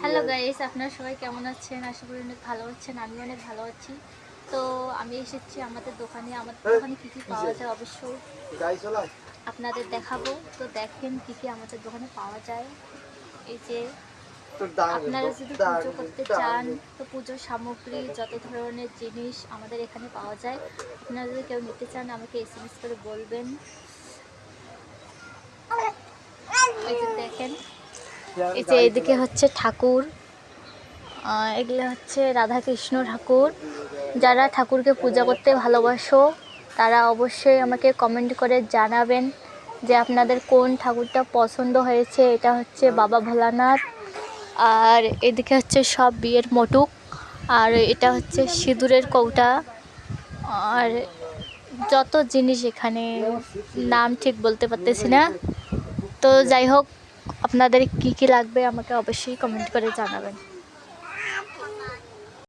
Hello guys, আপনারা সবাই কেমন আছেন? আশা করি অনেক ভালো আছেন। আমি অনেক ভালো আছি। তো আমি এসেছি আমাদের দোকানে। আমাদের দোকানে কী কী পাওয়া যায় অবশ্যই আপনাদের দেখাবো। তো দেখেন কী কী আমাদের দোকানে পাওয়া যায়। এই যে আপনারা যদি পুজো করতে চান তো পুজোর সামগ্রী যত ধরনের জিনিস আমাদের এখানে পাওয়া যায়। আপনারা যদি কেউ নিতে চান আমাকে এসএমএস করে বলবেন। এই যে দেখেন, এই যে এদিকে হচ্ছে ঠাকুর, এগুলো হচ্ছে রাধাকৃষ্ণ ঠাকুর। যারা ঠাকুরকে পূজা করতে ভালোবাসো তারা অবশ্যই আমাকে কমেন্ট করে জানাবেন যে আপনাদের কোন ঠাকুরটা পছন্দ হয়েছে। এটা হচ্ছে বাবা ভোলানাথ, আর এদিকে হচ্ছে সব বিয়ের মটুক, আর এটা হচ্ছে সিঁদুরের কৌটা, আর যত জিনিস এখানে নাম ঠিক বলতে পারতেছি না। তো যাই হোক, আপনাদের কী কী লাগবে আমাকে অবশ্যই কমেন্ট করে জানাবেন।